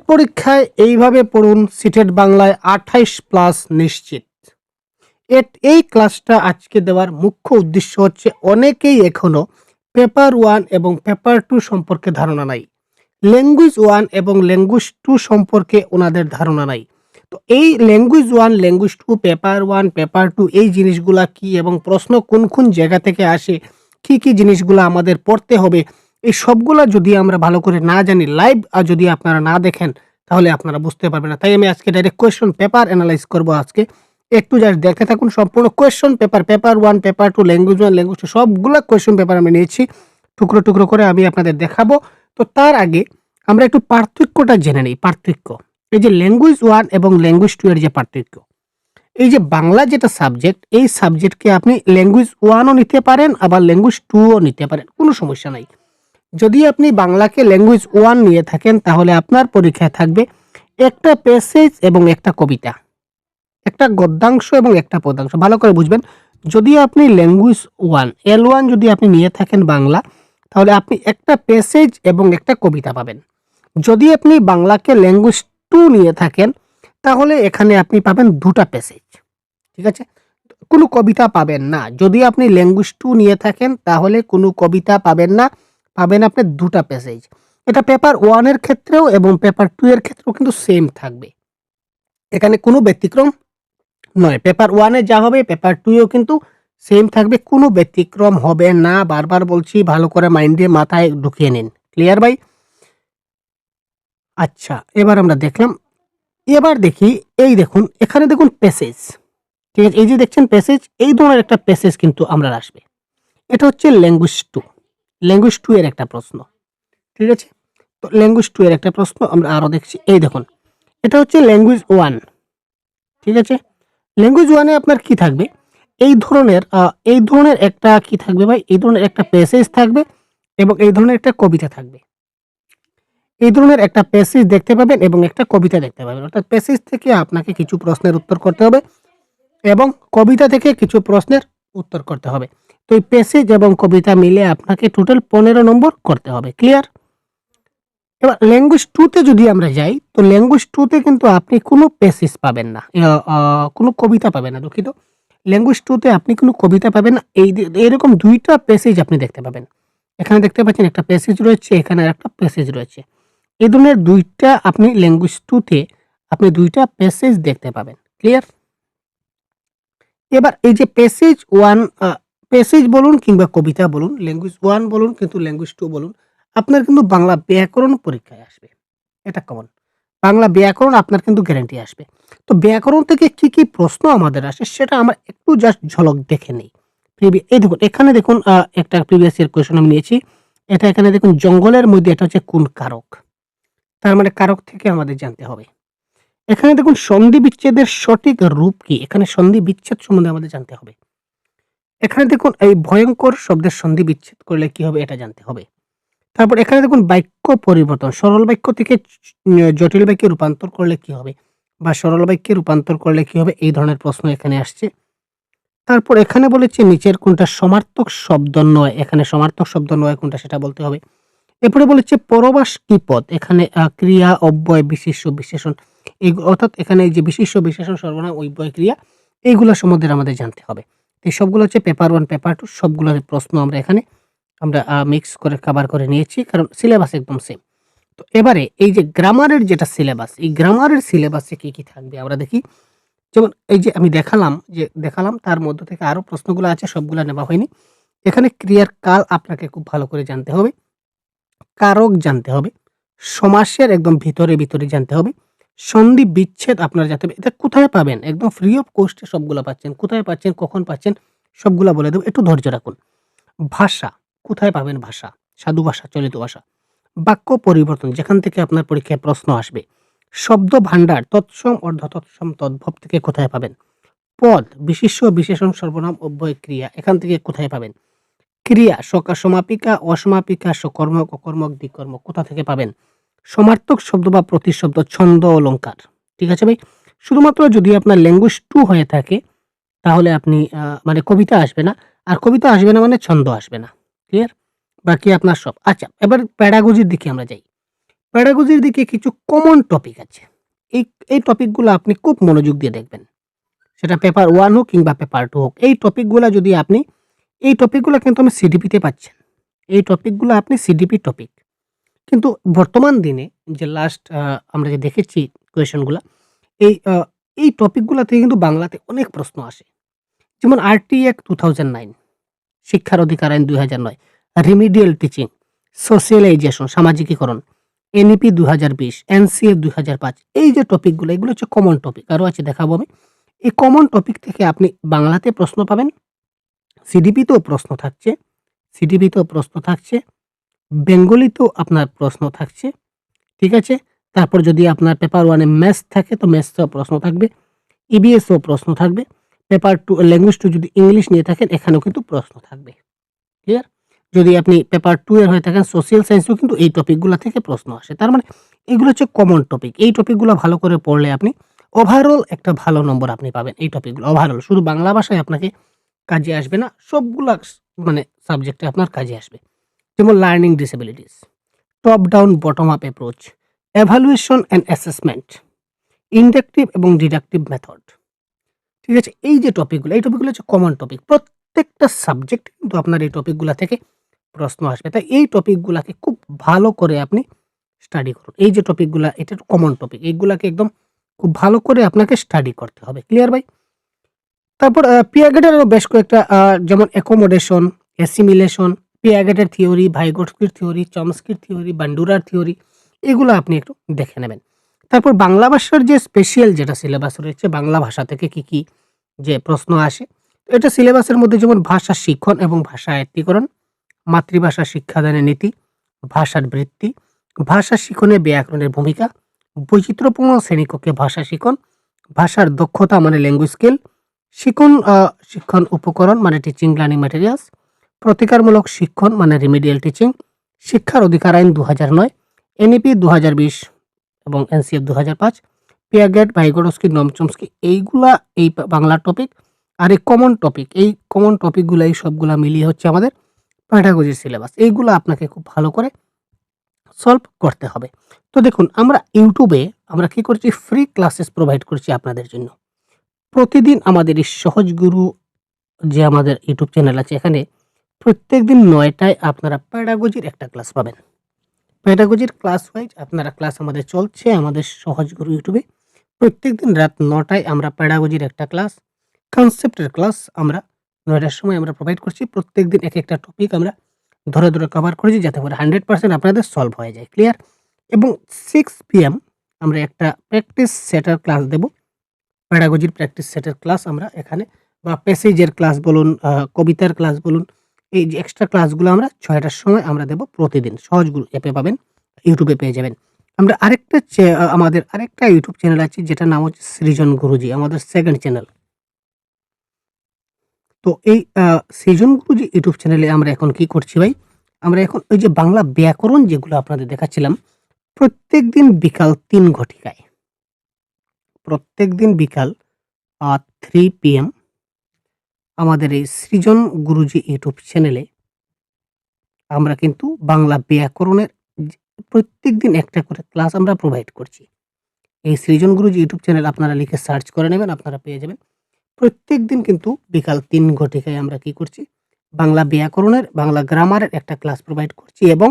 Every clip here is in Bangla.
পরীক্ষায় এইভাবে পড়ুন সিটেট বাংলায় 28+ নিশ্চিত। এই ক্লাসটা আজকে দেওয়ার মুখ্য উদ্দেশ্য হচ্ছে অনেকেই এখনো পেপার 1 এবং পেপার 2 সম্পর্কে ধারণা নাই। ল্যাঙ্গুয়েজ 1 এবং ল্যাঙ্গুয়েজ 2 সম্পর্কে ওনাদের ধারণা নাই। তো এই ল্যাঙ্গুয়েজ 1, ল্যাঙ্গুয়েজ 2, পেপার 1, পেপার 2 এই জিনিসগুলা কি এবং প্রশ্ন কোন জায়গা থেকে আসে, কি জিনিসগুলা আমাদের পড়তে হবে, এই সবগুলা যদি আমরা ভালো করে না জানি, লাইভ যদি আপনারা না দেখেন তাহলে আপনারা বুঝতে পারবেন না। তাই আমি আজকে ডাইরেক্ট কোয়েশ্চন পেপার এনালাইজ করব আজকে। একটু জাস্ট দেখতে থাকুন সম্পূর্ণ question paper, paper 1, paper 2, language 1, language 2 সবগুলা কোয়েশ্চন পেপার আমি নিয়েছি। টুকরো করে আমি আপনাদের দেখাবো। তো তার আগে আমরা একটু পার্থক্যটা জেনে নিই। পার্থক্য, এই যে ল্যাঙ্গুয়েজ 1 এবং ল্যাঙ্গুয়েজ 2 এর যে পার্থক্য, এই যে বাংলা যেটা সাবজেক্ট, এই সাবজেক্টকে আপনি ল্যাঙ্গুয়েজ 1 ও নিতে পারেন, আবার ল্যাঙ্গুয়েজ 2 ও নিতে পারেন, কোনো সমস্যা নাই। যদি আপনি বাংলাকে ল্যাঙ্গুয়েজ 1 নিয়ে থাকেন তাহলে আপনার পরীক্ষায় থাকবে একটা প্যাসেজ এবং একটা কবিতা, একটা গদ্যাংশ এবং একটা পদ্যাংশ। ভালো করে বুঝবেন, যদি আপনি ল্যাঙ্গুয়েজ 1 L1 যদি আপনি নিয়ে থাকেন বাংলা, তাহলে আপনি একটা প্যাসেজ এবং একটা কবিতা পাবেন। যদি আপনি বাংলাকে ল্যাঙ্গুয়েজ 2 নিয়ে থাকেন তাহলে এখানে আপনি পাবেন 2টা প্যাসেজ। ঠিক আছে? কোনো কবিতা পাবেন না। যদি আপনি ল্যাঙ্গুয়েজ 2 নিয়ে থাকেন তাহলে কোনো কবিতা পাবেন না, পাবেন আপনি 2টা প্যাসেজ। এটা পেপার 1 এর ক্ষেত্রেও এবং পেপার 2 এর ক্ষেত্রেও কিন্তু সেম থাকবে। এখানে কোনো ব্যতিক্রম নয়। পেপার 1 এ যা হবে পেপার 2 এও কিন্তু সেম থাকবে, কোনো ব্যতিক্রম হবে না। বারবার বলছি, ভালো করে মাইন্ডে মাথায় ঢুকিয়ে নিন। ক্লিয়ার ভাই? আচ্ছা, এবার আমরা দেখলাম। এবার দেখি, এই দেখুন এখানে দেখুন প্যাসেজ। ঠিক আছে? এই যে দেখছেন প্যাসেজ, এই ধরনের একটা প্যাসেজ কিন্তু আমরা আসবে। এটা হচ্ছে ল্যাঙ্গুয়েজ 2। ল্যাঙ্গুয়েজ 2 এর একটা প্রশ্ন। ঠিক আছে? তো ল্যাঙ্গুয়েজ 2 এর একটা প্রশ্ন আমরা আরো দেখছি। এই দেখুন, এটা হচ্ছে ল্যাঙ্গুয়েজ 1। ঠিক আছে? ল্যাঙ্গুয়েজ 1 এ আপনার কি থাকবে? এই ধরনের একটা কি থাকবে ভাই? এই ধরনের একটা প্যাসেজ থাকবে এবং এই ধরনের একটা কবিতা থাকবে। এই ধরনের একটা প্যাসেজ দেখতে পাবেন এবং একটা কবিতা দেখতে পাবেন। অর্থাৎ প্যাসেজ থেকে আপনাকে কিছু প্রশ্নের উত্তর করতে হবে এবং কবিতা থেকে কিছু প্রশ্নের উত্তর করতে হবে। তো এই প্যাসেজ এবং কবিতা মিলে আপনাকে টোটাল 15 নম্বর করতে হবে। ক্লিয়ার? এবার ল্যাঙ্গুয়েজ 2 তে যদি আমরা যাই, তো ল্যাঙ্গুয়েজ 2 তে কিন্তু আপনি কোনো প্যাসেজ পাবেন না। কোনো কবিতা পাবেন না, দুঃখিত। ল্যাঙ্গুয়েজ 2 তে আপনি কোনো কবিতা পাবেন না। এরকম 2 টা প্যাসেজ আপনি দেখতে পাবেন। এখানে দেখতে পাচ্ছেন একটা প্যাসেজ রয়েছে, এখানে আরেকটা প্যাসেজ রয়েছে। এই ধরনের 2 টা আপনি ল্যাঙ্গুয়েজ 2 তে আপনি 2 টা প্যাসেজ দেখতে পাবেন। ক্লিয়ার? এবার এই যে প্যাসেজ বলুন কিংবা কবিতা বলুন, ল্যাঙ্গুয়েজ 1 বলুন কিন্তু ল্যাঙ্গুয়েজ 2 বলুন, আপনার কিন্তু বাংলা ব্যাকরণ পরীক্ষায় আসবে। এটা কমন। বাংলা ব্যাকরণ আপনার কিন্তু গ্যারান্টি আসবে। তো ব্যাকরণ থেকে কি প্রশ্ন আমাদের আসে সেটা আমরা একটু জাস্ট ঝলক দেখে নেই। এই দেখুন, এখানে দেখুন একটা প্রিভিয়াস ইয়ার কোয়েশ্চন আমি নিয়েছি। এটা এখানে দেখুন, জঙ্গলের মধ্যে এটা হচ্ছে কোন কারক? তার মানে কারক থেকে আমাদের জানতে হবে। এখানে দেখুন সন্ধি বিচ্ছেদের সঠিক রূপ কি? এখানে সন্ধি বিচ্ছেদ সম্বন্ধে আমাদের জানতে হবে। এখানে দেখুন এই ভয়ঙ্কর শব্দের সন্ধি বিচ্ছেদ করলে কি হবে এটা জানতে হবে। তারপর এখানে দেখুন বাক্য পরিবর্তন, সরল বাক্য থেকে জটিল বাক্যে রূপান্তর করলে কি হবে? বা সরল বাক্যে রূপান্তর করলে কি হবে? এই ধরনের প্রশ্ন এখানে আসছে। তারপর এখানে বলেছে নিচের কোনটা সমার্থক শব্দ নয়? এখানে সমার্থক শব্দ নয় কোনটা সেটা বলতে হবে। এরপরে বলেছে পরবাস কি পদ? এখানে ক্রিয়া, অব্যয়, বিশেষ্য, বিশেষণ, অর্থাৎ এখানে এই যে বিশেষ্য, বিশেষণ, সর্বনাম, অব্যয়, ক্রিয়া এইগুলা সম্বন্ধে আমাদের জানতে হবে। এই সবগুলো হচ্ছে পেপার 1, পেপার 2 সবগুলোর প্রশ্ন আমরা মিক্স করে কভার করে নিয়েছি, কারণ সিলেবাস একদম সেম। তো এবারে এই যে গ্রামারের যেটা সিলেবাস, এই গ্রামারের সিলেবাসে কি থাকবে আমরা দেখি। যেমন এই যে আমি দেখালাম তার মধ্য থেকে আরো প্রশ্নগুলো আছে, সবগুলা নেওয়া হয়নি। এখানে ক্রিয়ার কাল আপনাকে খুব ভালো করে জানতে হবে। কারক জানতে হবে। সমাসের একদম ভিতরে জানতে হবে। সন্ধি বিচ্ছেদ আপনার জানতে হবে। এটা কোথায় পাবেন? একদম ফ্রি অফ কস্ট এ সবগুলা পাচ্ছেন। কোথায় পাচ্ছেন, কখন পাচ্ছেন সবগুলা বলে দেব। একটু ধৈর্য রাখুন। ভাষা, কোথায় পাবেন ভাষা? সাধু ভাষা, চলিত ভাষা। বাক্য পরিবর্তন, যেখান থেকে আপনার পরীক্ষায় প্রশ্ন আসবে। শব্দ ভান্ডার, তৎসম, অর্ধতৎসম, তদ্ভব থেকে কোথায় পাবেন? পদ, বিশেষ্য, বিশেষণ, সর্বনাম, অব্যয়, ক্রিয়া এখান থেকে কোথায় পাবেন? ক্রিয়া, সমাপিকা, অসমাপিকা, সকর্মক, অকর্মক, দ্বিকর্মক কোথা থেকে পাবেন? সমার্থক শব্দ বা প্রতিশব্দ, ছন্দ, অলংকার। ঠিক আছে ভাই? শুধুমাত্র যদি আপনার ল্যাঙ্গুয়েজ 2 হয়ে থাকে তাহলে আপনি মানে কবিতা আসবে না। আর কবিতা আসবে না মানে ছন্দ আসবে না। ক্লিয়ার? বাকি আপনার সব। আচ্ছা, এবার প্যাডাগজির দিকে আমরা যাই। প্যাডাগজির দিকে কিছু কমন টপিক আছে। এই এই টপিকগুলো আপনি খুব মনোযোগ দিয়ে দেখবেন। সেটা পেপার 1 হোক কিংবা পেপার 2 হোক। এই টপিকগুলা কিন্তু আমি সিডিপিতে পাচ্ছেন। এই টপিকগুলো আপনি সিডিপি টপিক। কিন্তু বর্তমান দিনে যে লাস্ট আমরা যে দেখেছি কোয়েশনগুলা, এই এই টপিকগুলা থেকে কিন্তু বাংলাতে অনেক প্রশ্ন আসে। যেমন আরটি অ্যাক্ট 2009, শিক্ষার অধিকার আইন 2009, রিমিডিয়াল টিচিং, সোশ্যালাইজেশন, সামাজিকীকরণ, এনইপি 2020, এনসিএফ 2005। এই যে টপিকগুলো, এগুলো হচ্ছে কমন টপিক। আরও আছে, দেখাবো আমি। এই কমন টপিক থেকে আপনি বাংলাতে প্রশ্ন পাবেন, সিডিপিতেও প্রশ্ন থাকছে, বেঙ্গলিতেও আপনার প্রশ্ন থাকছে। ঠিক আছে? তারপর যদি আপনার পেপার 1 এ ম্যাথস থাকে তো ম্যাথসেও প্রশ্ন থাকবে, ইবিএসেও প্রশ্ন থাকবে। পেপার 2 ল্যাঙ্গুয়েজ 2 যদি ইংলিশ নিয়ে থাকেন এখানেও কিন্তু প্রশ্ন থাকবে। ক্লিয়ার? যদি আপনি পেপার 2 এর হয়ে থাকেন সোশ্যাল সায়েন্সেও কিন্তু এই টপিকগুলা থেকে প্রশ্ন আসে। তার মানে এগুলো হচ্ছে কমন টপিক। এই টপিকগুলো ভালো করে পড়লে আপনি ওভারঅল একটা ভালো নম্বর আপনি পাবেন এই টপিকগুলো। ওভারঅল শুধু বাংলা ভাষায় আপনাকে কাজে আসবে না, সবগুলা মানে সাবজেক্টে আপনার কাজে আসবে। যেমন learning disabilities, top down bottom up approach, evaluation and assessment, inductive এবং ডিডাকটিভ মেথড। ঠিক আছে? এই যে টপিকগুলো, এই টপিকগুলো হচ্ছে কমন টপিক। প্রত্যেকটা সাবজেক্ট কিন্তু আপনার এই টপিকগুলা থেকে প্রশ্ন আসবে। তাই এই টপিকগুলাকে খুব ভালো করে আপনি স্টাডি করুন। এই যে টপিকগুলা, এটা কমন টপিক। এইগুলাকে একদম খুব ভালো করে আপনাকে স্টাডি করতে হবে। ক্লিয়ার ভাই? তারপর পিয়াগেটেরও বেশ কয়েকটা যেমন অ্যাকোমোডেশন, অ্যাসিমিলেশন, পিয়াগেটের থিওরি, ভাইগোটস্কির থিওরি, চমস্কির থিওরি, বান্ডুরার থিওরি, এগুলো আপনি একটু দেখে নেবেন। তারপর বাংলা ভাষার যে স্পেশাল যেটা সিলেবাস রয়েছে, বাংলা ভাষা থেকে কি যে প্রশ্ন আসে, তো এটা সিলেবাসের মধ্যে যেমন ভাষা শিক্ষণ এবং ভাষা আয়ত্তীকরণ, মাতৃভাষা শিক্ষাদানের নীতি, ভাষার বৃত্তি, ভাষা শিখনে ব্যাকরণের ভূমিকা, বৈচিত্র্যপূর্ণ শ্রেণীকক্ষে ভাষা শিখন, ভাষার দক্ষতা মানে ল্যাঙ্গুয়েজ স্কিল, শিক্ষণ উপকরণ মানে টিচিং লার্নিং ম্যাটেরিয়ালস, প্রতিকারমূলক শিক্ষণ মানে রিমিডিয়াল টিচিং, শিক্ষার অধিকার আইন 2009, এনইপি 2020 এবং এনসিএফ 2005, পিয়াগেট, ভাইগোটস্কি, নম চমস্কি, এইগুলা এই বাংলা টপিক। আর এই কমন টপিকগুলো এই সবগুলা মিলিয়ে হচ্ছে আমাদের প্যাডাগজির সিলেবাস। এইগুলো আপনাকে খুব ভালো করে সলভ করতে হবে। তো দেখুন, আমরা ইউটিউবে আমরা কি করছি, ফ্রি ক্লাসেস প্রোভাইড করছি আপনাদের জন্য। প্রতিদিন আমাদের এই সহজ গুরু যে আমাদের ইউটিউব চ্যানেল আছে, এখানে প্রত্যেকদিন 9টায় আপনারা প্যাডাগজির একটা ক্লাস পাবেন। প্যাডাগজির ক্লাস ওয়াইজ আপনারা ক্লাস আমাদের চলছে আমাদের সহজ গুরু ইউটিউবে। প্রত্যেকদিন রাত 9টায় আমরা প্যাডাগজির একটা ক্লাস, কনসেপ্টের ক্লাস আমরা 9টার সময় আমরা প্রোভাইড করছি। প্রত্যেকদিন একটা টপিক আমরা ধরে কভার করেছি যাতে করে 100% আপনাদের সলভ হয়ে যায়। ক্লিয়ার? এবং 6 PM আমরা একটা প্র্যাকটিস সেটের ক্লাস দেব। প্যাডাগজির প্র্যাকটিস সেটের ক্লাস আমরা এখানে, বা প্যাসেজের ক্লাস বলুন, কবিতার ক্লাস বলুন, এই যে এক্সট্রা ক্লাসগুলো আমরা 6টার সময় আমরা দেব প্রতিদিন। সহজ গুরু অ্যাপে পাবেন, ইউটিউবে পেয়ে যাবেন। আমরা আমাদের আরেকটা ইউটিউব চ্যানেল আছে যেটার নাম হচ্ছে সৃজন গুরুজি, আমাদের সেকেন্ড চ্যানেল। তো এই সৃজন গুরুজি ইউটিউব চ্যানেলে আমরা এখন কি করছি ভাই, আমরা এখন ওই যে বাংলা ব্যাকরণ যেগুলো আপনাদের দেখাচ্ছিলাম, প্রত্যেকদিন বিকাল 3 ঘটিকায়, প্রত্যেকদিন বিকাল 3 PM আমাদের এই সৃজন গুরুজি ইউটিউব চ্যানেলে আমরা কিন্তু বাংলা ব্যাকরণের প্রত্যেকদিন একটা করে ক্লাস আমরা প্রোভাইড করছি। এই সৃজন গুরুজি ইউটিউব চ্যানেল আপনারা লিখে সার্চ করে নেবেন, আপনারা পেয়ে যাবেন। প্রত্যেকদিন কিন্তু বিকাল 3 ঘটিকায় আমরা কি করছি, বাংলা ব্যাকরণের, বাংলা গ্রামারের একটা ক্লাস প্রোভাইড করছি এবং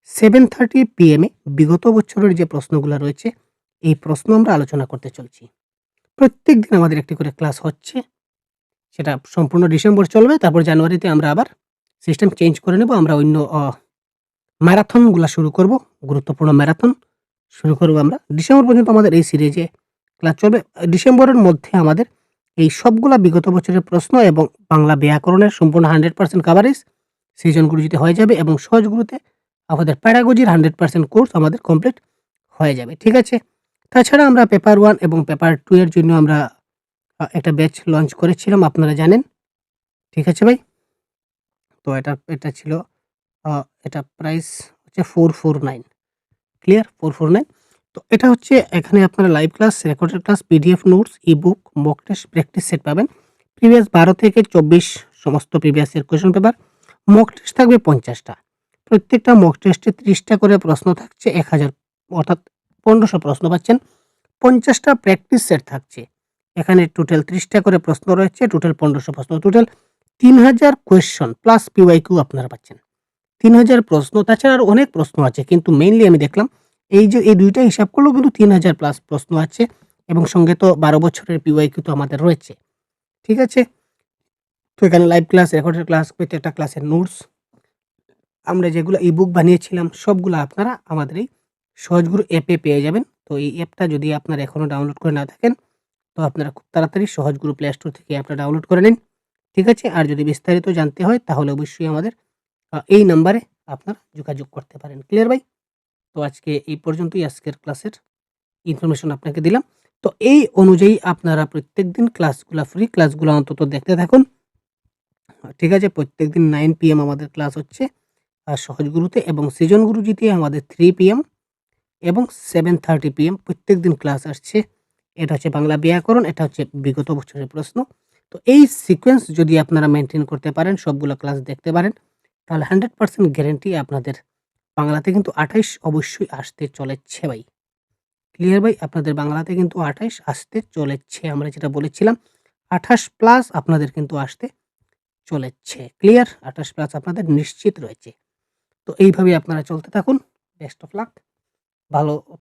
7:30 PM এ বিগত বছরের যে প্রশ্নগুলো রয়েছে এই প্রশ্ন আমরা আলোচনা করতে চলছি। প্রত্যেকদিন আমাদের একটি করে ক্লাস হচ্ছে। সেটা সম্পূর্ণ ডিসেম্বর চলবে। তারপর জানুয়ারিতে আমরা আবার সিস্টেম চেঞ্জ করে নেব। আমরা অন্য ম্যারাথনগুলা শুরু করব। গুরুত্বপূর্ণ ম্যারাথন শুরু করব আমরা। ডিসেম্বর পর্যন্ত আমাদের এই সিরিজে ক্লাস চলবে। ডিসেম্বরের মধ্যে আমাদের এই সবগুলা বিগত বছরের প্রশ্ন এবং বাংলা ব্যাকরণের সম্পূর্ণ 100% কভারেজ সৃজন গুরুজিতে হয়ে যাবে এবং সহজ গুরুতে আমাদের প্যাডাগজির 100% কোর্স আমাদের কমপ্লিট হয়ে যাবে। ঠিক আছে? তাছাড়া আমরা পেপার 1 এবং পেপার 2 এর জন্য আমরা একটা ব্যাচ লঞ্চ করেছিলাম, আপনারা জানেন। ঠিক আছে ভাই? তো এটা ছিল এটা প্রাইস হচ্ছে 449। ক্লিয়ার? 449। তো এটা হচ্ছে, এখানে আপনারা live class, recorded class, PDF notes, ebook, mock test, practice set পাবেন। প্রিভিয়াস 12 থেকে 24 সমস্ত previous year question paper. Mock test থাকবে 50টা। প্রত্যেকটা মক টেস্টে 30টা করে প্রশ্ন থাকছে, 1000 অর্থাৎ 1500 প্রশ্ন পাচ্ছেন। 50টা প্র্যাকটিস সেট থাকছে। এখানে টোটাল 30টা করে প্রশ্ন রয়েছে, টোটাল 1500 প্রশ্ন, টোটাল 3000 কোয়েশ্চন প্লাস পিওয়াইকিউ আপনারা পাচ্ছেন। 3000 প্রশ্ন, তাছাড়া আরো অনেক প্রশ্ন আছে, কিন্তু মেইনলি আমি দেখলাম এই যে এই 2টা হিসাব করলেও কিন্তু 3000 প্লাস প্রশ্ন আছে এবং সঙ্গে তো 12 বছরের পিওয়াইকিউ তো আমাদের রয়েছে। ঠিক আছে? তো এখানে লাইভ ক্লাস, রেকর্ডেড ক্লাস, প্রত্যেকটা ক্লাসের নোটস, আমরা যেগুলো ইবুক বানিয়েছিলাম সবগুলো আপনারা আমাদের এই সহজগুরু অ্যাপে পেয়ে যাবেন। তো এই অ্যাপটা যদি আপনারা এখনো ডাউনলোড করে না থাকেন, তো আপনারা খুব তাড়াতাড়ি সহজগুরু প্লে স্টোর থেকে অ্যাপটা ডাউনলোড করে নিন। ঠিক আছে? আর যদি বিস্তারিত জানতে হয় তাহলে অবশ্যই আমাদের এই নাম্বারে আপনারা যোগাযোগ করতে পারেন। ক্লিয়ার ভাই? তো আজকে এই পর্যন্তই, আজকের ক্লাসের ইনফরমেশন আপনাকে দিলাম। তো এই অনুযায়ী আপনারা প্রত্যেকদিন ক্লাসগুলা, ফ্রি ক্লাসগুলো অন্তত দেখতে থাকুন। ঠিক আছে? প্রত্যেকদিন 9 PM আমাদের ক্লাস হচ্ছে সহজগুরুতে, এবং সৃজন গুরুজিতে আমাদের 3 PM এবং 7:30 PM প্রত্যেকদিন ক্লাস আসছে। এটা হচ্ছে বাংলা ব্যাকরণ, এটা হচ্ছে বিগত বছরের প্রশ্ন। তো এই সিকোয়েন্স যদি আপনারা মেইনটেইন করতে পারেন, সবগুলো ক্লাস দেখতে পারেন, তাহলে 100% গ্যারান্টি আপনাদের বাংলাতে কিন্তু 28 অবশ্যই আসতে চলেছে ভাই। ক্লিয়ার ভাই? আপনাদের বাংলাতে কিন্তু 28 আসতে চলেছে। আমরা যেটা বলেছিলাম 28 প্লাস আপনাদের কিন্তু আসতে চলেছে। ক্লিয়ার? 28 প্লাস আপনাদের নিশ্চিত রয়েছে। তো এইভাবে আপনারা চলতে থাকুন। Best of luck. ভালো